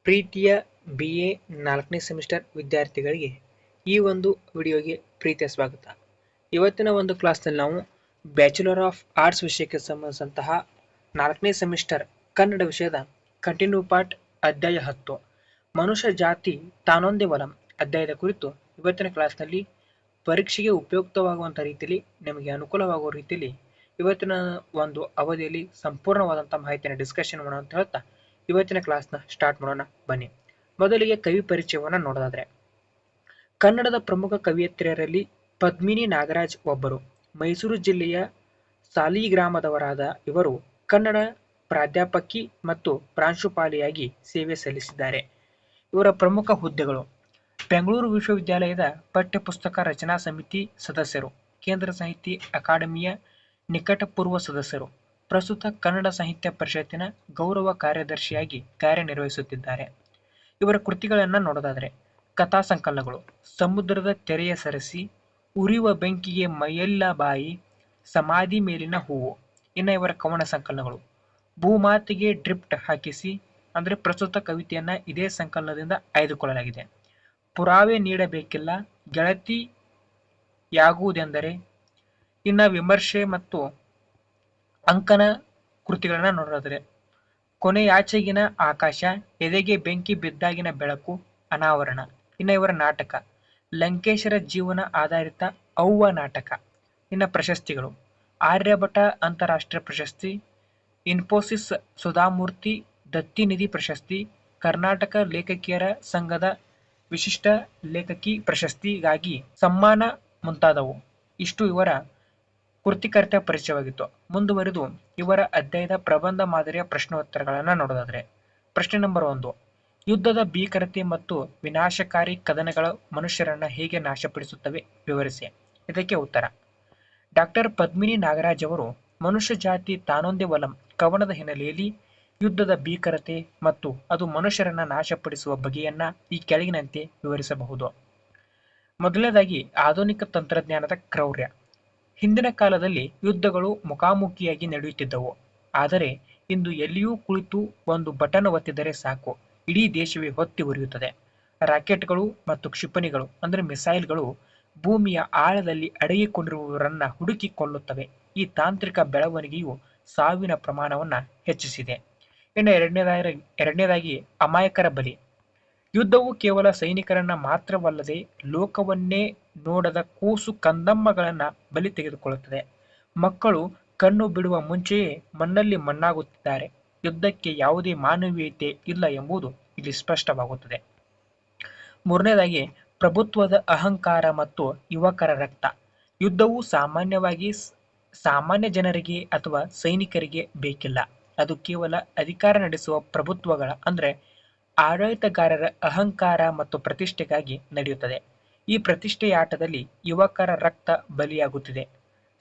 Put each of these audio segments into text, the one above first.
ಪ್ರೀತಿಯ BA 4ನೇ semester ವಿದ್ಯಾರ್ಥಿಗಳಿಗೆ ಈ ಒಂದು ವಿಡಿಯೋಗೆ ಪ್ರೀತಿಯ ಸ್ವಾಗತ. ಇವತ್ತಿನ ಒಂದು ಕ್ಲಾಸ್ನಲ್ಲಿ ನಾವು ಬ್ಯಾಚುಲರ್ ಆಫ್ ಆರ್ಟ್ಸ್ ವಿಷಯಕ್ಕೆ ಸಂಬಂಧಿಸಿದಂತಹ 4ನೇ ಸೆಮಿಸ್ಟರ್ ಕನ್ನಡ ವಿಷಯದ ಕಂಟಿನ್ಯೂ ಪಾರ್ಟ್ ಅಧ್ಯಾಯ 10 ಮನುಷ್ಯ ಜಾತಿ ತಾನೊಂದೇ ಒಲಂ ಅಧ್ಯಾಯದ ಕುರಿತು ಇವತ್ತಿನ ಕ್ಲಾಸ್ನಲ್ಲಿ ಪರೀಕ್ಷೆಗೆ ಉಪಯುಕ್ತವಾಗುವಂಥ ರೀತಿಯಲ್ಲಿ ನಿಮಗೆ ಅನುಕೂಲವಾಗುವ ರೀತಿಯಲ್ಲಿ ಇವತ್ತಿನ ಒಂದು ಅವಧಿಯಲ್ಲಿ ಸಂಪೂರ್ಣವಾದಂಥ ಮಾಹಿತಿಯನ್ನು ಡಿಸ್ಕಷನ್ ಮಾಡೋಣ ಅಂತ ಹೇಳ್ತಾ ಇವತ್ತಿನ ಕ್ಲಾಸ್ನ ಸ್ಟಾರ್ಟ್ ಮಾಡೋಣ ಬನ್ನಿ. ಮೊದಲಿಗೆ ಕವಿ ಪರಿಚಯವನ್ನು ನೋಡೋದಾದ್ರೆ, ಕನ್ನಡದ ಪ್ರಮುಖ ಕವಿಯತ್ರಿಯರಲ್ಲಿ ಪದ್ಮಿನಿ ನಾಗರಾಜ್ ಒಬ್ಬರು. ಮೈಸೂರು ಜಿಲ್ಲೆಯ ಸಾಲಿಗ್ರಾಮದವರಾದ ಇವರು ಕನ್ನಡ ಪ್ರಾಧ್ಯಾಪಕಿ ಮತ್ತು ಪ್ರಾಂಶುಪಾಲಿಯಾಗಿ ಸೇವೆ ಸಲ್ಲಿಸಿದ್ದಾರೆ. ಇವರ ಪ್ರಮುಖ ಹುದ್ದೆಗಳು: ಬೆಂಗಳೂರು ವಿಶ್ವವಿದ್ಯಾಲಯದ ಪಠ್ಯಪುಸ್ತಕ ರಚನಾ ಸಮಿತಿ ಸದಸ್ಯರು, ಕೇಂದ್ರ ಸಾಹಿತ್ಯ ಅಕಾಡೆಮಿಯ ನಿಕಟಪೂರ್ವ ಸದಸ್ಯರು, ಪ್ರಸ್ತುತ ಕನ್ನಡ ಸಾಹಿತ್ಯ ಪರಿಷತ್ತಿನ ಗೌರವ ಕಾರ್ಯದರ್ಶಿಯಾಗಿ ಕಾರ್ಯನಿರ್ವಹಿಸುತ್ತಿದ್ದಾರೆ. ಇವರ ಕೃತಿಗಳನ್ನು ನೋಡೋದಾದರೆ, ಕಥಾ ಸಂಕಲನಗಳು: ಸಮುದ್ರದ ತೆರೆಯ ಸರಸಿ, ಉರಿಯುವ ಬೆಂಕಿಗೆ ಮೈಯೆಲ್ಲ ಬಾಯಿ, ಸಮಾಧಿ ಮೇಲಿನ ಹೂವು. ಇನ್ನು ಇವರ ಕವನ ಸಂಕಲನಗಳು: ಭೂಮಾತೆಗೆ ಡ್ರಿಫ್ಟ್ ಹಾಕಿಸಿ, ಅಂದರೆ ಪ್ರಸ್ತುತ ಕವಿತೆಯನ್ನ ಇದೇ ಸಂಕಲನದಿಂದ ಆಯ್ದುಕೊಳ್ಳಲಾಗಿದೆ. ಪುರಾವೆ ನೀಡಬೇಕಿಲ್ಲ, ಗೆಳತಿಯಾಗುವುದೆಂದರೆ. ಇನ್ನು ವಿಮರ್ಶೆ ಮತ್ತು ಅಂಕನ ಕೃತಿಗಳನ್ನ ನೋಡೋದಾದ್ರೆ, ಕೊನೆಯಾಚೆಗಿನ ಆಕಾಶ, ಎದೆಗೆ ಬೆಂಕಿ ಬಿದ್ದಾಗಿನ ಬೆಳಕು, ಅನಾವರಣ. ಇನ್ನು ಇವರ ನಾಟಕ: ಲಂಕೇಶರ ಜೀವನ ಆಧಾರಿತ ಅವ್ವ ನಾಟಕ. ಇನ್ನು ಪ್ರಶಸ್ತಿಗಳು: ಆರ್ಯಭಟ ಅಂತಾರಾಷ್ಟ್ರೀಯ ಪ್ರಶಸ್ತಿ, ಇನ್ಫೋಸಿಸ್ ಸುಧಾಮೂರ್ತಿ ದತ್ತಿನಿಧಿ ಪ್ರಶಸ್ತಿ, ಕರ್ನಾಟಕ ಲೇಖಕಿಯರ ಸಂಘದ ವಿಶಿಷ್ಟ ಲೇಖಕಿ ಪ್ರಶಸ್ತಿಗಾಗಿ ಸಮ್ಮಾನ ಮುಂತಾದವು. ಇಷ್ಟು ಇವರ ಕೃತಿಕರ್ತ ಪರಿಚಯವಾಗಿತ್ತು. ಮುಂದುವರೆದು ಇವರ ಅಧ್ಯಾಯದ ಪ್ರಬಂಧ ಮಾದರಿಯ ಪ್ರಶ್ನೋತ್ತರಗಳನ್ನು ನೋಡೋದಾದ್ರೆ, ಪ್ರಶ್ನೆ ನಂಬರ್ 1: ಯುದ್ಧದ ಭೀಕರತೆ ಮತ್ತು ವಿನಾಶಕಾರಿ ಕದನಗಳು ಮನುಷ್ಯರನ್ನ ಹೇಗೆ ನಾಶಪಡಿಸುತ್ತವೆ ವಿವರಿಸಿ. ಇದಕ್ಕೆ ಉತ್ತರ: ಡಾಕ್ಟರ್ ಪದ್ಮಿನಿ ನಾಗರಾಜ್ ಅವರು ಮನುಷ್ಯ ಜಾತಿ ತಾನೊಂದೇ ಒಲಂ ಕವನದ ಹಿನ್ನೆಲೆಯಲ್ಲಿ ಯುದ್ಧದ ಭೀಕರತೆ ಮತ್ತು ಅದು ಮನುಷ್ಯರನ್ನ ನಾಶಪಡಿಸುವ ಬಗೆಯನ್ನ ಈ ಕೆಳಗಿನಂತೆ ವಿವರಿಸಬಹುದು. ಮೊದಲನೇದಾಗಿ, ಆಧುನಿಕ ತಂತ್ರಜ್ಞಾನದ ಕ್ರೌರ್ಯ. ಹಿಂದಿನ ಕಾಲದಲ್ಲಿ ಯುದ್ಧಗಳು ಮುಖಾಮುಖಿಯಾಗಿ ನಡೆಯುತ್ತಿದ್ದವು. ಆದರೆ ಇಂದು ಎಲ್ಲಿಯೂ ಕುಳಿತು ಒಂದು ಬಟನ್ ಒತ್ತಿದರೆ ಸಾಕು, ಇಡೀ ದೇಶವೇ ಹೊತ್ತಿ ಉರಿಯುತ್ತದೆ. ರಾಕೆಟ್ಗಳು ಮತ್ತು ಕ್ಷಿಪಣಿಗಳು ಅಂದರೆ ಮಿಸೈಲ್ಗಳು ಭೂಮಿಯ ಆಳದಲ್ಲಿ ಅಡಗಿಕೊಂಡಿರುವವರನ್ನ ಹುಡುಕಿ ಕೊಲ್ಲುತ್ತವೆ. ಈ ತಾಂತ್ರಿಕ ಬೆಳವಣಿಗೆಯು ಸಾವಿನ ಪ್ರಮಾಣವನ್ನ ಹೆಚ್ಚಿಸಿದೆ. ಇನ್ನು ಎರಡನೇದಾಗಿ ಅಮಾಯಕರ ಬಲಿ. ಯುದ್ಧವು ಕೇವಲ ಸೈನಿಕರನ್ನ ಮಾತ್ರವಲ್ಲದೆ ಲೋಕವನ್ನೇ ನೋಡದ ಕೂಸು ಕಂದಮ್ಮಗಳನ್ನ ಬಲಿ ತೆಗೆದುಕೊಳ್ಳುತ್ತದೆ. ಮಕ್ಕಳು ಕಣ್ಣು ಬಿಡುವ ಮುಂಚೆಯೇ ಮಣ್ಣಲ್ಲಿ ಮಣ್ಣಾಗುತ್ತಿದ್ದಾರೆ. ಯುದ್ಧಕ್ಕೆ ಯಾವುದೇ ಮಾನವೀಯತೆ ಇಲ್ಲ ಎಂಬುದು ಇಲ್ಲಿ ಸ್ಪಷ್ಟವಾಗುತ್ತದೆ. ಮೂರನೇದಾಗಿ, ಪ್ರಭುತ್ವದ ಅಹಂಕಾರ ಮತ್ತು ಯುವಕರ ರಕ್ತ. ಯುದ್ಧವು ಸಾಮಾನ್ಯವಾಗಿ ಸಾಮಾನ್ಯ ಜನರಿಗೆ ಅಥವಾ ಸೈನಿಕರಿಗೆ ಬೇಕಿಲ್ಲ. ಅದು ಕೇವಲ ಅಧಿಕಾರ ನಡೆಸುವ ಪ್ರಭುತ್ವಗಳ ಅಂದರೆ ಆಡಳಿತಗಾರರ ಅಹಂಕಾರ ಮತ್ತು ಪ್ರತಿಷ್ಠೆಗಾಗಿ ನಡೆಯುತ್ತದೆ. ಈ ಪ್ರತಿಷ್ಠೆಯ ಆಟದಲ್ಲಿ ಯುವಕರ ರಕ್ತ ಬಲಿಯಾಗುತ್ತಿದೆ.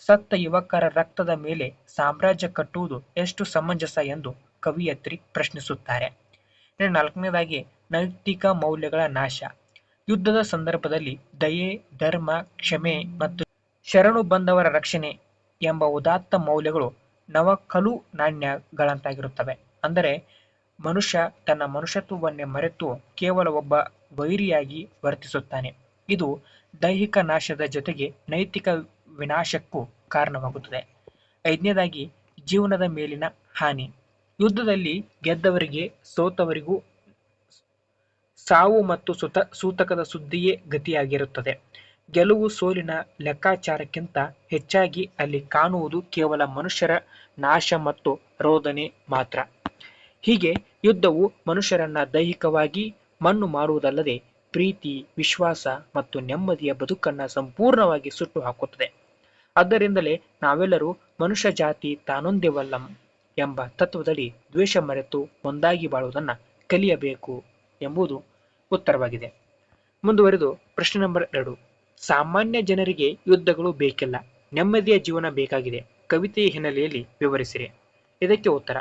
ಸತ್ತ ಯುವಕರ ರಕ್ತದ ಮೇಲೆ ಸಾಮ್ರಾಜ್ಯ ಕಟ್ಟುವುದು ಎಷ್ಟು ಸಮಂಜಸ ಎಂದು ಕವಿಯತ್ರಿ ಪ್ರಶ್ನಿಸುತ್ತಾರೆ. ಇನ್ನು ನಾಲ್ಕನೇದಾಗಿ, ನೈತಿಕ ಮೌಲ್ಯಗಳ ನಾಶ. ಯುದ್ಧದ ಸಂದರ್ಭದಲ್ಲಿ ದಯೆ, ಧರ್ಮ, ಕ್ಷಮೆ ಮತ್ತು ಶರಣು ಬಂದವರ ರಕ್ಷಣೆ ಎಂಬ ಉದಾತ್ತ ಮೌಲ್ಯಗಳು ನವಕಲು ನಾಣ್ಯಗಳಂತಾಗಿರುತ್ತವೆ. ಅಂದರೆ ಮನುಷ್ಯ ತನ್ನ ಮನುಷ್ಯತ್ವವನ್ನೇ ಮರೆತು ಕೇವಲ ಒಬ್ಬ ವೈರಿಯಾಗಿ ವರ್ತಿಸುತ್ತಾನೆ. ಇದು ದೈಹಿಕ ನಾಶದ ಜೊತೆಗೆ ನೈತಿಕ ವಿನಾಶಕ್ಕೂ ಕಾರಣವಾಗುತ್ತದೆ. ಐದನೇದಾಗಿ, ಜೀವನದ ಮೇಲಿನ ಹಾನಿ. ಯುದ್ಧದಲ್ಲಿ ಗೆದ್ದವರಿಗೆ ಸೋತವರಿಗೂ ಸಾವು ಮತ್ತು ಸೂತಕದ ಸುದ್ದಿಯೇ ಗತಿಯಾಗಿರುತ್ತದೆ. ಗೆಲುವು ಸೋಲಿನ ಲೆಕ್ಕಾಚಾರಕ್ಕಿಂತ ಹೆಚ್ಚಾಗಿ ಅಲ್ಲಿ ಕಾಣುವುದು ಕೇವಲ ಮನುಷ್ಯರ ನಾಶ ಮತ್ತು ರೋದನೆ ಮಾತ್ರ. ಹೀಗೆ ಯುದ್ಧವು ಮನುಷ್ಯರನ್ನ ದೈಹಿಕವಾಗಿ ಮಣ್ಣು ಮಾಡುವುದಲ್ಲದೆ ಪ್ರೀತಿ, ವಿಶ್ವಾಸ ಮತ್ತು ನೆಮ್ಮದಿಯ ಬದುಕನ್ನ ಸಂಪೂರ್ಣವಾಗಿ ಸುಟ್ಟು ಹಾಕುತ್ತದೆ. ಆದ್ದರಿಂದಲೇ ನಾವೆಲ್ಲರೂ ಮನುಷ್ಯ ಜಾತಿ ತಾನೊಂದೇ ಒಲಂ ಎಂಬ ತತ್ವದಡಿ ದ್ವೇಷ ಮರೆತು ಒಂದಾಗಿ ಬಾಳುವುದನ್ನ ಕಲಿಯಬೇಕು ಎಂಬುದು ಉತ್ತರವಾಗಿದೆ. ಮುಂದುವರೆದು ಪ್ರಶ್ನೆ ನಂಬರ್ 2: ಸಾಮಾನ್ಯ ಜನರಿಗೆ ಯುದ್ಧಗಳು ಬೇಕಿಲ್ಲ, ನೆಮ್ಮದಿಯ ಜೀವನ ಬೇಕಾಗಿದೆ. ಕವಿತೆಯ ಹಿನ್ನೆಲೆಯಲ್ಲಿ ವಿವರಿಸಿರಿ. ಇದಕ್ಕೆ ಉತ್ತರ: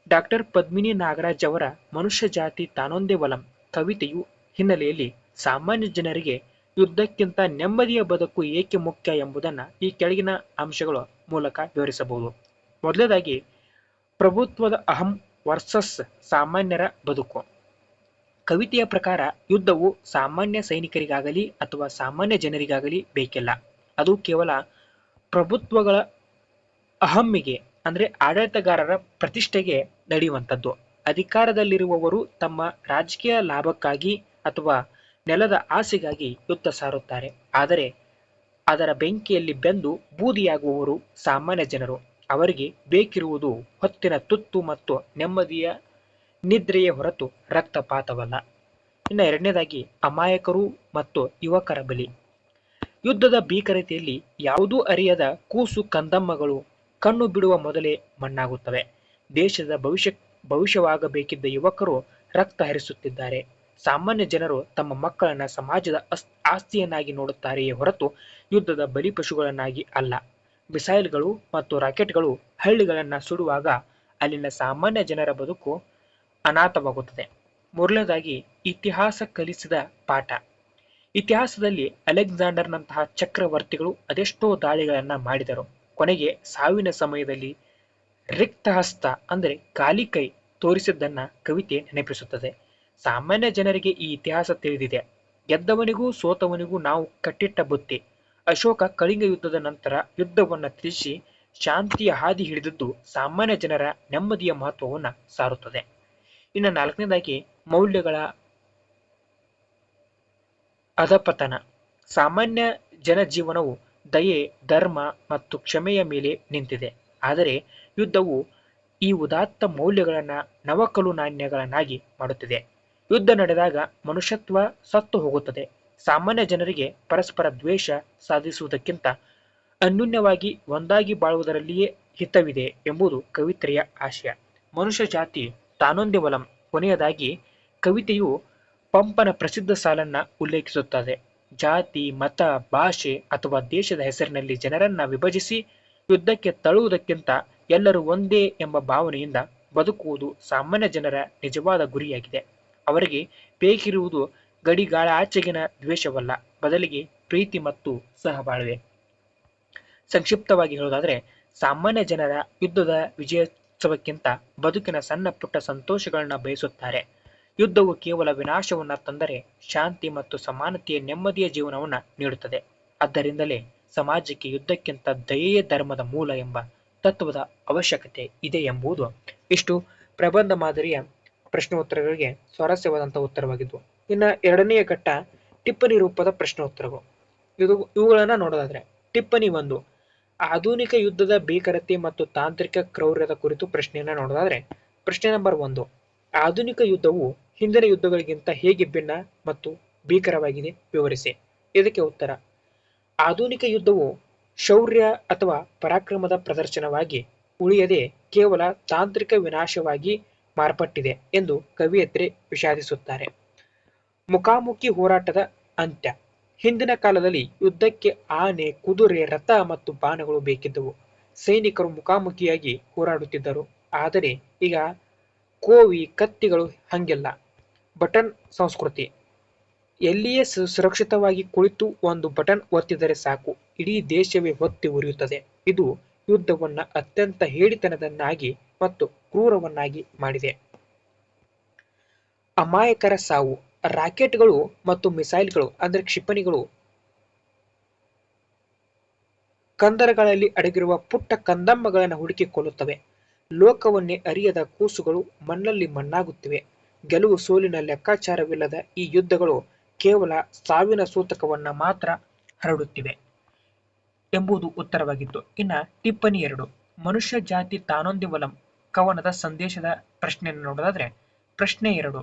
ಡಾಕ್ಟರ್ ಪದ್ಮಿನಿ ನಾಗರಾಜ್ ಅವರ ಮನುಷ್ಯ ಜಾತಿ ತಾನೊಂದೇ ಒಲಂ ಕವಿತೆಯು ಹಿನ್ನೆಲೆಯಲ್ಲಿ ಸಾಮಾನ್ಯ ಜನರಿಗೆ ಯುದ್ಧಕ್ಕಿಂತ ನೆಮ್ಮದಿಯ ಬದುಕು ಏಕೆ ಮುಖ್ಯ ಎಂಬುದನ್ನ ಈ ಕೆಳಗಿನ ಅಂಶಗಳ ಮೂಲಕ ವಿವರಿಸಬಹುದು. ಮೊದಲನೇದಾಗಿ, ಪ್ರಭುತ್ವದ ಅಹಂ ವರ್ಸಸ್ ಸಾಮಾನ್ಯರ ಬದುಕು. ಕವಿತೆಯ ಪ್ರಕಾರ ಯುದ್ಧವು ಸಾಮಾನ್ಯ ಸೈನಿಕರಿಗಾಗಲಿ ಅಥವಾ ಸಾಮಾನ್ಯ ಜನರಿಗಾಗಲಿ ಬೇಕಿಲ್ಲ. ಅದು ಕೇವಲ ಪ್ರಭುತ್ವಗಳ ಅಹಮ್ಮಿಗೆ ಅಂದ್ರೆ ಆಡಳಿತಗಾರರ ಪ್ರತಿಷ್ಠೆಗೆ ನಡೆಯುವಂಥದ್ದು. ಅಧಿಕಾರದಲ್ಲಿರುವವರು ತಮ್ಮ ರಾಜಕೀಯ ಲಾಭಕ್ಕಾಗಿ ಅಥವಾ ನೆಲದ ಆಸೆಗಾಗಿ ಯುದ್ಧ ಸಾರುತ್ತಾರೆ. ಆದರೆ ಅದರ ಬೆಂಕಿಯಲ್ಲಿ ಬೆಂದು ಬೂದಿಯಾಗುವವರು ಸಾಮಾನ್ಯ ಜನರು. ಅವರಿಗೆ ಬೇಕಿರುವುದು ಹೊತ್ತಿನ ತುತ್ತು ಮತ್ತು ನೆಮ್ಮದಿಯ ನಿದ್ರೆಯೇ ಹೊರತು ರಕ್ತಪಾತವಲ್ಲ. ಇನ್ನು ಎರಡನೇದಾಗಿ ಅಮಾಯಕರು ಮತ್ತು ಯುವಕರ ಬಲಿ. ಯುದ್ಧದ ಭೀಕರತೆಯಲ್ಲಿ ಯಾವುದೂ ಅರಿಯದ ಕೂಸು ಕಂದಮ್ಮಗಳು ಕಣ್ಣು ಬಿಡುವ ಮೊದಲೇ ಮಣ್ಣಾಗುತ್ತವೆ. ದೇಶದ ಭವಿಷ್ಯವಾಗಬೇಕಿದ್ದ ಯುವಕರು ರಕ್ತ ಹರಿಸುತ್ತಿದ್ದಾರೆ. ಸಾಮಾನ್ಯ ಜನರು ತಮ್ಮ ಮಕ್ಕಳನ್ನ ಸಮಾಜದ ಆಸ್ತಿಯನ್ನಾಗಿ ನೋಡುತ್ತಾರೆಯೇ ಹೊರತು ಯುದ್ಧದ ಬಲಿಪಶುಗಳನ್ನಾಗಿ ಅಲ್ಲ. ಮಿಸೈಲ್ಗಳು ಮತ್ತು ರಾಕೆಟ್ಗಳು ಹಳ್ಳಿಗಳನ್ನ ಸುಡುವಾಗ ಅಲ್ಲಿನ ಸಾಮಾನ್ಯ ಜನರ ಬದುಕು ಅನಾಥವಾಗುತ್ತದೆ. ಮೂರನೇದಾಗಿ ಇತಿಹಾಸ ಕಲಿಸಿದ ಪಾಠ. ಇತಿಹಾಸದಲ್ಲಿ ಅಲೆಕ್ಸಾಂಡರ್ನಂತಹ ಚಕ್ರವರ್ತಿಗಳು ಅದೆಷ್ಟೋ ದಾಳಿಗಳನ್ನ ಮಾಡಿದರು. ಕೊನೆಗೆ ಸಾವಿನ ಸಮಯದಲ್ಲಿ ರಿಕ್ತಹಸ್ತ ಅಂದರೆ ಖಾಲಿ ಕೈ ತೋರಿಸಿದ್ದನ್ನ ಕವಿತೆ ನೆನಪಿಸುತ್ತದೆ. ಸಾಮಾನ್ಯ ಜನರಿಗೆ ಈ ಇತಿಹಾಸ ತಿಳಿದಿದೆ. ಗೆದ್ದವನಿಗೂ ಸೋತವನಿಗೂ ನಾವು ಕಟ್ಟಿಟ್ಟ ಬುತ್ತಿ. ಅಶೋಕ ಕಳಿಂಗ ಯುದ್ಧದ ನಂತರ ಯುದ್ಧವನ್ನ ತ್ಯಜಿಸಿ ಶಾಂತಿಯ ಹಾದಿ ಹಿಡಿದದ್ದು ಸಾಮಾನ್ಯ ಜನರ ನೆಮ್ಮದಿಯ ಮಹತ್ವವನ್ನ ಸಾರುತ್ತದೆ. ಇನ್ನು ನಾಲ್ಕನೇದಾಗಿ ಮೌಲ್ಯಗಳ ಅಧಪತನ. ಸಾಮಾನ್ಯ ಜನಜೀವನವು ದಯೆ, ಧರ್ಮ ಮತ್ತು ಕ್ಷಮೆಯ ಮೇಲೆ ನಿಂತಿದೆ. ಆದರೆ ಯುದ್ಧವು ಈ ಉದಾತ್ತ ಮೌಲ್ಯಗಳನ್ನ ನವಕಲು ನಾಣ್ಯಗಳನ್ನಾಗಿ ಮಾಡುತ್ತಿದೆ. ಯುದ್ಧ ನಡೆದಾಗ ಮನುಷ್ಯತ್ವ ಸತ್ತು ಹೋಗುತ್ತದೆ. ಸಾಮಾನ್ಯ ಜನರಿಗೆ ಪರಸ್ಪರ ದ್ವೇಷ ಸಾಧಿಸುವುದಕ್ಕಿಂತ ಅನ್ಯೂನ್ಯವಾಗಿ ಒಂದಾಗಿ ಬಾಳುವುದರಲ್ಲಿಯೇ ಹಿತವಿದೆ ಎಂಬುದು ಕವಿತೆಯ ಆಶಯ. ಮನುಷ್ಯ ಜಾತಿ ತಾನೊಂದೇ ಒಲಂ. ಕೊನೆಯದಾಗಿ ಕವಿತೆಯು ಪಂಪನ ಪ್ರಸಿದ್ಧ ಸಾಲನ್ನ ಉಲ್ಲೇಖಿಸುತ್ತದೆ. ಜಾತಿ, ಮತ, ಭಾಷೆ ಅಥವಾ ದೇಶದ ಹೆಸರಿನಲ್ಲಿ ಜನರನ್ನ ವಿಭಜಿಸಿ ಯುದ್ಧಕ್ಕೆ ತಳ್ಳುವುದಕ್ಕಿಂತ ಎಲ್ಲರೂ ಒಂದೇ ಎಂಬ ಭಾವನೆಯಿಂದ ಬದುಕುವುದು ಸಾಮಾನ್ಯ ಜನರ ನಿಜವಾದ ಗುರಿಯಾಗಿದೆ. ಅವರಿಗೆ ಬೇಕಿರುವುದು ಗಡಿಗಾಳ ಆಚೆಗಿನ ದ್ವೇಷವಲ್ಲ, ಬದಲಿಗೆ ಪ್ರೀತಿ ಮತ್ತು ಸಹಬಾಳ್ವೆ. ಸಂಕ್ಷಿಪ್ತವಾಗಿ ಹೇಳುವುದಾದ್ರೆ, ಸಾಮಾನ್ಯ ಜನರ ಯುದ್ಧದ ವಿಜಯೋತ್ಸವಕ್ಕಿಂತ ಬದುಕಿನ ಸಣ್ಣ ಪುಟ್ಟ ಸಂತೋಷಗಳನ್ನ ಬಯಸುತ್ತಾರೆ. ಯುದ್ಧವು ಕೇವಲ ವಿನಾಶವನ್ನ ತಂದರೆ ಶಾಂತಿ ಮತ್ತು ಸಮಾನತೆಯ ನೆಮ್ಮದಿಯ ಜೀವನವನ್ನ ನೀಡುತ್ತದೆ. ಆದ್ದರಿಂದಲೇ ಸಮಾಜಕ್ಕೆ ಯುದ್ಧಕ್ಕಿಂತ ದಯೆಯೇ ಧರ್ಮದ ಮೂಲ ಎಂಬ ತತ್ವದ ಅವಶ್ಯಕತೆ ಇದೆ ಎಂಬುದು ಇಷ್ಟು ಪ್ರಬಂಧ ಮಾದರಿಯ ಪ್ರಶ್ನೋತ್ತರಗಳಿಗೆ ಸ್ವಾರಸ್ಯವಾದಂತಹ ಉತ್ತರವಾಗಿದ್ವು. ಇನ್ನು ಎರಡನೆಯ ಘಟ್ಟ ಟಿಪ್ಪಣಿ ರೂಪದ ಪ್ರಶ್ನೋತ್ತರಗಳು. ಇವುಗಳನ್ನ ನೋಡೋದಾದ್ರೆ, ಟಿಪ್ಪಣಿ 1, ಆಧುನಿಕ ಯುದ್ಧದ ಭೀಕರತೆ ಮತ್ತು ತಾಂತ್ರಿಕ ಕ್ರೌರ್ಯದ ಕುರಿತು ಪ್ರಶ್ನೆಯನ್ನ ನೋಡೋದಾದ್ರೆ, ಪ್ರಶ್ನೆ ನಂಬರ್ 1, ಆಧುನಿಕ ಯುದ್ಧವು ಹಿಂದಿನ ಯುದ್ಧಗಳಿಗಿಂತ ಹೇಗೆ ಭಿನ್ನ ಮತ್ತು ಭೀಕರವಾಗಿದೆ ವಿವರಿಸಿ. ಇದಕ್ಕೆ ಉತ್ತರ, ಆಧುನಿಕ ಯುದ್ಧವು ಶೌರ್ಯ ಅಥವಾ ಪರಾಕ್ರಮದ ಪ್ರದರ್ಶನವಾಗಿ ಉಳಿಯದೆ ಕೇವಲ ತಾಂತ್ರಿಕ ವಿನಾಶವಾಗಿ ಮಾರ್ಪಟ್ಟಿದೆ ಎಂದು ಕವಿಯತ್ರಿ ವಿಷಾದಿಸುತ್ತಾರೆ. ಮುಖಾಮುಖಿ ಹೋರಾಟದ ಅಂತ್ಯ. ಹಿಂದಿನ ಕಾಲದಲ್ಲಿ ಯುದ್ಧಕ್ಕೆ ಆನೆ, ಕುದುರೆ, ರಥ ಮತ್ತು ಬಾಣಗಳು ಬೇಕಿದ್ದವು. ಸೈನಿಕರು ಮುಖಾಮುಖಿಯಾಗಿ ಹೋರಾಡುತ್ತಿದ್ದರು. ಆದರೆ ಈಗ ಕೋವಿ, ಕತ್ತಿಗಳು ಹಂಗಿಲ್ಲ. ಬಟನ್ ಸಂಸ್ಕೃತಿ. ಎಲ್ಲಿಯೇ ಸುರಕ್ಷಿತವಾಗಿ ಕುಳಿತು ಒಂದು ಬಟನ್ ಒತ್ತಿದರೆ ಸಾಕು, ಇಡೀ ದೇಶವೇ ಹೊತ್ತಿ ಉರಿಯುತ್ತದೆ. ಇದು ಯುದ್ಧವನ್ನ ಅತ್ಯಂತ ಹೇಡಿತನದನ್ನಾಗಿ ಮತ್ತು ಕ್ರೂರವನ್ನಾಗಿ ಮಾಡಿದೆ. ಅಮಾಯಕರ ಸಾವು. ರಾಕೆಟ್ಗಳು ಮತ್ತು ಮಿಸೈಲ್ಗಳು ಅಂದ್ರೆ ಕ್ಷಿಪಣಿಗಳು ಕಂದರಗಳಲ್ಲಿ ಅಡಗಿರುವ ಪುಟ್ಟ ಕಂದಮ್ಮಗಳನ್ನು ಹುಡುಕಿಕೊಳ್ಳುತ್ತವೆ. ಲೋಕವನ್ನೇ ಅರಿಯದ ಕೂಸುಗಳು ಮಣ್ಣಲ್ಲಿ ಮಣ್ಣಾಗುತ್ತಿವೆ. ಗೆಲುವು ಸೋಲಿನ ಲೆಕ್ಕಾಚಾರವಿಲ್ಲದ ಈ ಯುದ್ಧಗಳು ಕೇವಲ ಸಾವಿನ ಸೂತಕವನ್ನ ಮಾತ್ರ ಹರಡುತ್ತಿವೆ ಎಂಬುದು ಉತ್ತರವಾಗಿತ್ತು. ಇನ್ನ ಟಿಪ್ಪಣಿ 2, ಮನುಷ್ಯ ಜಾತಿ ತಾನೊಂದೇ ಒಲಂ ಕವನದ ಸಂದೇಶದ ಪ್ರಶ್ನೆಯನ್ನು ನೋಡೋದಾದ್ರೆ, ಪ್ರಶ್ನೆ 2,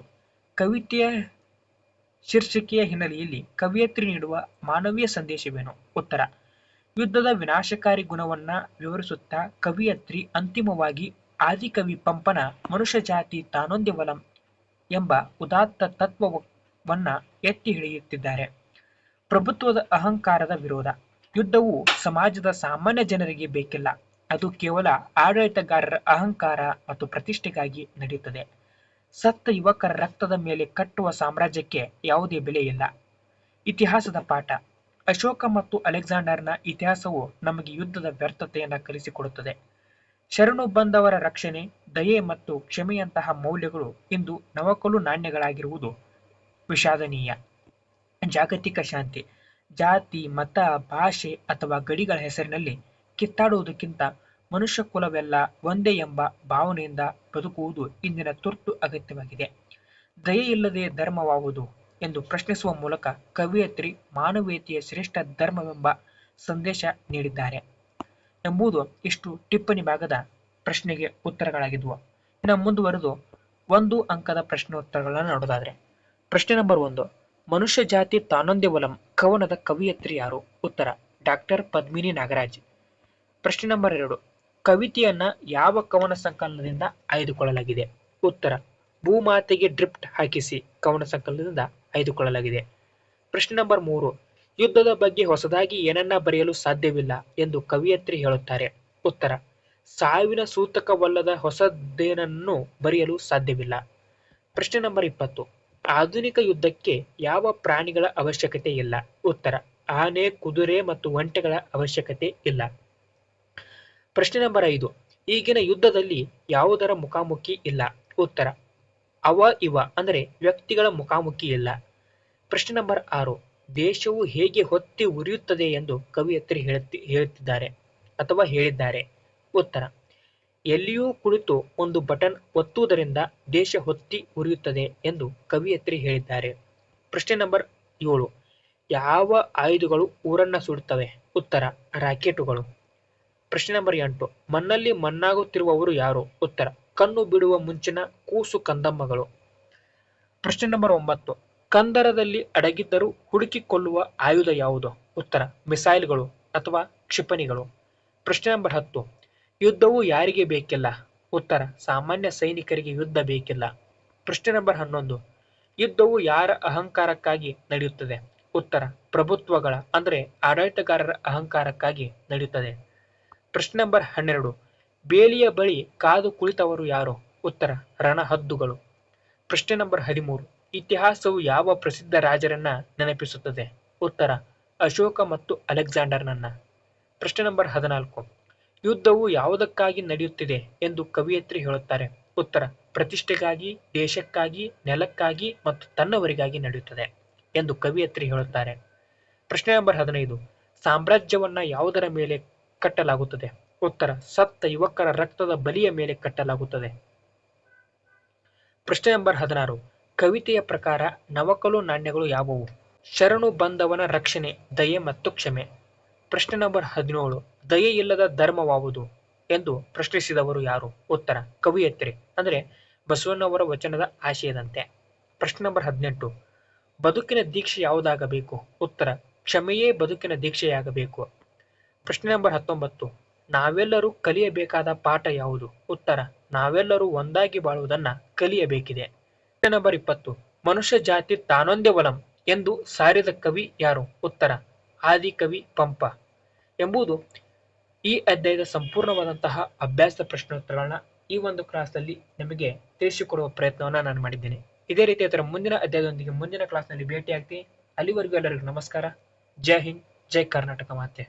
ಕವಿತೆಯ ಶೀರ್ಷಿಕೆಯ ಹಿನ್ನೆಲೆಯಲ್ಲಿ ಕವಿಯತ್ರಿ ನೀಡುವ ಮಾನವೀಯ ಸಂದೇಶವೇನು? ಉತ್ತರ, ಯುದ್ಧದ ವಿನಾಶಕಾರಿ ಗುಣವನ್ನ ವಿವರಿಸುತ್ತಾ ಕವಿಯತ್ರಿ ಅಂತಿಮವಾಗಿ ಆದಿಕವಿ ಪಂಪನ ಮನುಷ್ಯ ಜಾತಿ ತಾನೊಂದೇ ಒಲಂ ಎಂಬ ಉದಾತ್ತ ತತ್ವವನ್ನ ಎತ್ತಿ ಹಿಡಿಯುತ್ತಿದ್ದಾರೆ. ಪ್ರಭುತ್ವದ ಅಹಂಕಾರದ ವಿರೋಧ. ಯುದ್ಧವು ಸಮಾಜದ ಸಾಮಾನ್ಯ ಜನರಿಗೆ ಬೇಕಿಲ್ಲ. ಅದು ಕೇವಲ ಆಡಳಿತಗಾರರ ಅಹಂಕಾರ ಮತ್ತು ಪ್ರತಿಷ್ಠೆಗಾಗಿ ನಡೆಯುತ್ತದೆ. ಸತ್ತ ಯುವಕರ ರಕ್ತದ ಮೇಲೆ ಕಟ್ಟುವ ಸಾಮ್ರಾಜ್ಯಕ್ಕೆ ಯಾವುದೇ ಬೆಲೆ ಇಲ್ಲ. ಇತಿಹಾಸದ ಪಾಠ. ಅಶೋಕ ಮತ್ತು ಅಲೆಕ್ಸಾಂಡರ್ನ ಇತಿಹಾಸವು ನಮಗೆ ಯುದ್ಧದ ವ್ಯರ್ಥತೆಯನ್ನು ಕಲಿಸಿಕೊಡುತ್ತದೆ. ಶರಣು ಬಂದವರ ರಕ್ಷಣೆ, ದಯೆ ಮತ್ತು ಕ್ಷಮೆಯಂತಹ ಮೌಲ್ಯಗಳು ಇಂದು ನವಕಲು ನಾಣ್ಯಗಳಾಗಿರುವುದು ವಿಷಾದನೀಯ. ಜಾಗತಿಕ ಶಾಂತಿ. ಜಾತಿ, ಮತ, ಭಾಷೆ ಅಥವಾ ಗಡಿಗಳ ಹೆಸರಿನಲ್ಲಿ ಕಿತ್ತಾಡುವುದಕ್ಕಿಂತ ಮನುಷ್ಯ ಕುಲವೆಲ್ಲ ಒಂದೇ ಎಂಬ ಭಾವನೆಯಿಂದ ಬದುಕುವುದು ಇಂದಿನ ತುರ್ತು ಅಗತ್ಯವಾಗಿದೆ. ದಯೆಯಿಲ್ಲದೆ ಧರ್ಮವಾವುದು ಎಂದು ಪ್ರಶ್ನಿಸುವ ಮೂಲಕ ಕವಯಿತ್ರಿ ಮಾನವೀಯತೆಯ ಶ್ರೇಷ್ಠ ಧರ್ಮವೆಂಬ ಸಂದೇಶ ನೀಡಿದ್ದಾರೆ ಎಂಬುದು ಇಷ್ಟು ಟಿಪ್ಪಣಿ ಭಾಗದ ಪ್ರಶ್ನೆಗೆ ಉತ್ತರಗಳಾಗಿದ್ವು. ಇನ್ನು ಮುಂದುವರೆದು 1 ಅಂಕದ ಪ್ರಶ್ನೋತ್ತರಗಳನ್ನು ನೋಡೋದಾದ್ರೆ, ಪ್ರಶ್ನೆ ನಂಬರ್ 1, ಮನುಷ್ಯ ಜಾತಿ ತಾನೊಂದೇ ಒಲಂ ಕವನದ ಕವಯಿತ್ರಿ ಯಾರು? ಉತ್ತರ ಡಾಕ್ಟರ್ ಪದ್ಮಿನಿ ನಾಗರಾಜ್. ಪ್ರಶ್ನೆ ನಂಬರ್ 2, ಕವಿತೆಯನ್ನ ಯಾವ ಕವನ ಸಂಕಲನದಿಂದ ಆಯ್ದುಕೊಳ್ಳಲಾಗಿದೆ? ಉತ್ತರ ಭೂಮಾತೆಗೆ ಡ್ರಿಫ್ಟ್ ಹಾಕಿಸಿ ಕವನ ಸಂಕಲನದಿಂದ ಆಯ್ದುಕೊಳ್ಳಲಾಗಿದೆ. ಪ್ರಶ್ನೆ ನಂಬರ್ 3, ಯುದ್ಧದ ಬಗ್ಗೆ ಹೊಸದಾಗಿ ಏನನ್ನ ಬರೆಯಲು ಸಾಧ್ಯವಿಲ್ಲ ಎಂದು ಕವಯಿತ್ರಿ ಹೇಳುತ್ತಾರೆ? ಉತ್ತರ ಸಾವಿನ ಸೂತಕವಲ್ಲದ ಹೊಸದೇನನ್ನು ಬರೆಯಲು ಸಾಧ್ಯವಿಲ್ಲ. ಪ್ರಶ್ನೆ ನಂಬರ್ 20, ಆಧುನಿಕ ಯುದ್ಧಕ್ಕೆ ಯಾವ ಪ್ರಾಣಿಗಳ ಅವಶ್ಯಕತೆ ಇಲ್ಲ? ಉತ್ತರ ಆನೆ, ಕುದುರೆ ಮತ್ತು ಒಂಟೆಗಳ ಅವಶ್ಯಕತೆ ಇಲ್ಲ. ಪ್ರಶ್ನೆ ನಂಬರ್ 5, ಈಗಿನ ಯುದ್ಧದಲ್ಲಿ ಯಾವುದರ ಮುಖಾಮುಖಿ ಇಲ್ಲ? ಉತ್ತರ ಅವ ಇವ ಅಂದರೆ ವ್ಯಕ್ತಿಗಳ ಮುಖಾಮುಖಿ ಇಲ್ಲ. ಪ್ರಶ್ನೆ ನಂಬರ್ 6, ದೇಶವು ಹೇಗೆ ಹೊತ್ತಿ ಉರಿಯುತ್ತದೆ ಎಂದು ಕವಯಿತ್ರಿ ಹೇಳುತ್ತಿದ್ದಾರೆ ಅಥವಾ ಹೇಳಿದ್ದಾರೆ? ಉತ್ತರ ಎಲ್ಲಿಯೂ ಕುಳಿತು ಒಂದು ಬಟನ್ ಒತ್ತುವುದರಿಂದ ದೇಶ ಹೊತ್ತಿ ಉರಿಯುತ್ತದೆ ಎಂದು ಕವಯಿತ್ರಿ ಹೇಳಿದ್ದಾರೆ. ಪ್ರಶ್ನೆ ನಂಬರ್ 7, ಯಾವ ಆಯುಧಗಳು ಊರನ್ನ ಸುಡುತ್ತವೆ? ಉತ್ತರ ರಾಕೆಟುಗಳು. ಪ್ರಶ್ನೆ ನಂಬರ್ 8, ಮಣ್ಣಲ್ಲಿ ಮಣ್ಣಾಗುತ್ತಿರುವವರು ಯಾರು? ಉತ್ತರ ಕಣ್ಣು ಬಿಡುವ ಮುಂಚಿನ ಕೂಸು ಕಂದಮ್ಮಗಳು. ಪ್ರಶ್ನೆ ನಂಬರ್ 9, ಕಂದರದಲ್ಲಿ ಅಡಗಿದ್ದರೂ ಹುಡುಕಿಕೊಳ್ಳುವ ಆಯುಧ ಯಾವುದು? ಉತ್ತರ ಮಿಸೈಲ್ಗಳು ಅಥವಾ ಕ್ಷಿಪಣಿಗಳು. ಪ್ರಶ್ನೆ ನಂಬರ್ 10, ಯುದ್ಧವು ಯಾರಿಗೆ ಬೇಕಿಲ್ಲ? ಉತ್ತರ ಸಾಮಾನ್ಯ ಸೈನಿಕರಿಗೆ ಯುದ್ಧ ಬೇಕಿಲ್ಲ. ಪ್ರಶ್ನೆ ನಂಬರ್ 11, ಯುದ್ಧವು ಯಾರ ಅಹಂಕಾರಕ್ಕಾಗಿ ನಡೆಯುತ್ತದೆ? ಉತ್ತರ ಪ್ರಭುತ್ವಗಳ ಅಂದರೆ ಆಡಳಿತಗಾರರ ಅಹಂಕಾರಕ್ಕಾಗಿ ನಡೆಯುತ್ತದೆ. ಪ್ರಶ್ನೆ ನಂಬರ್ 12, ಬೇಲಿಯ ಬಳಿ ಕಾದು ಕುಳಿತವರು ಯಾರು? ಉತ್ತರ ರಣಹದ್ದುಗಳು. ಪ್ರಶ್ನೆ ನಂಬರ್ 13, ಇತಿಹಾಸವು ಯಾವ ಪ್ರಸಿದ್ಧ ರಾಜರನ್ನ ನೆನಪಿಸುತ್ತದೆ? ಉತ್ತರ ಅಶೋಕ ಮತ್ತು ಅಲೆಕ್ಸಾಂಡರ್ನನ್ನ. ಪ್ರಶ್ನೆ ನಂಬರ್ 14, ಯುದ್ಧವು ಯಾವುದಕ್ಕಾಗಿ ನಡೆಯುತ್ತಿದೆ ಎಂದು ಕವಯಿತ್ರಿ ಹೇಳುತ್ತಾರೆ? ಉತ್ತರ ಪ್ರತಿಷ್ಠೆಗಾಗಿ, ದೇಶಕ್ಕಾಗಿ, ನೆಲಕ್ಕಾಗಿ ಮತ್ತು ತನ್ನವರಿಗಾಗಿ ನಡೆಯುತ್ತದೆ ಎಂದು ಕವಯಿತ್ರಿ ಹೇಳುತ್ತಾರೆ. ಪ್ರಶ್ನೆ ನಂಬರ್ 15, ಸಾಮ್ರಾಜ್ಯವನ್ನ ಯಾವುದರ ಮೇಲೆ ಕಟ್ಟಲಾಗುತ್ತದೆ? ಉತ್ತರ ಸತ್ತ ಯುವಕರ ರಕ್ತದ ಬಲಿಯ ಮೇಲೆ ಕಟ್ಟಲಾಗುತ್ತದೆ. ಪ್ರಶ್ನೆ ನಂಬರ್ 16, ಕವಿತೆಯ ಪ್ರಕಾರ ನವಕಲು ನಾಣ್ಯಗಳು ಯಾವುವು? ಶರಣು ಬಂದವನ ರಕ್ಷಣೆ, ದಯೆ ಮತ್ತು ಕ್ಷಮೆ. ಪ್ರಶ್ನೆ ನಂಬರ್ 17, ದಯೆ ಇಲ್ಲದ ಧರ್ಮವಾವುದು ಎಂದು ಪ್ರಶ್ನಿಸಿದವರು ಯಾರು? ಉತ್ತರ ಕವಯಿತ್ರಿ ಅಂದರೆ ಬಸವಣ್ಣವರ ವಚನದ ಆಶಯದಂತೆ. ಪ್ರಶ್ನೆ ನಂಬರ್ 18, ಬದುಕಿನ ದೀಕ್ಷೆ ಯಾವುದಾಗಬೇಕು? ಉತ್ತರ ಕ್ಷಮೆಯೇ ಬದುಕಿನ ದೀಕ್ಷೆಯಾಗಬೇಕು. ಪ್ರಶ್ನೆ ನಂಬರ್ 19, ನಾವೆಲ್ಲರೂ ಕಲಿಯಬೇಕಾದ ಪಾಠ ಯಾವುದು? ಉತ್ತರ ನಾವೆಲ್ಲರೂ ಒಂದಾಗಿ ಬಾಳುವುದನ್ನ ಕಲಿಯಬೇಕಿದೆ. ಪ್ರಶ್ನೆ ನಂಬರ್ 20, ಮನುಷ್ಯ ಜಾತಿ ತಾನೊಂದೇ ಒಲಂ ಎಂದು ಸಾರಿದ ಕವಿ ಯಾರು? ಉತ್ತರ ಆದಿಕವಿ ಪಂಪ ಎಂಬುದು ಈ ಅಧ್ಯಾಯದ ಸಂಪೂರ್ಣವಾದಂತಹ ಅಭ್ಯಾಸ ಪ್ರಶ್ನೋತ್ತರಗಳನ್ನ ಈ ಒಂದು ಕ್ಲಾಸ್ನಲ್ಲಿ ನಿಮಗೆ ತಿಳಿಸಿಕೊಡುವ ಪ್ರಯತ್ನವನ್ನ ನಾನು ಮಾಡಿದ್ದೇನೆ. ಇದೇ ರೀತಿ ಅದರ ಮುಂದಿನ ಅಧ್ಯಾಯದೊಂದಿಗೆ ಮುಂದಿನ ಕ್ಲಾಸ್ನಲ್ಲಿ ಭೇಟಿಯಾಗ್ತೀನಿ. ಅಲ್ಲಿವರೆಗೂ ಎಲ್ಲರಿಗೂ ನಮಸ್ಕಾರ. ಜೈ ಹಿಂದ್, ಜೈ ಕರ್ನಾಟಕ ಮಾತೆ.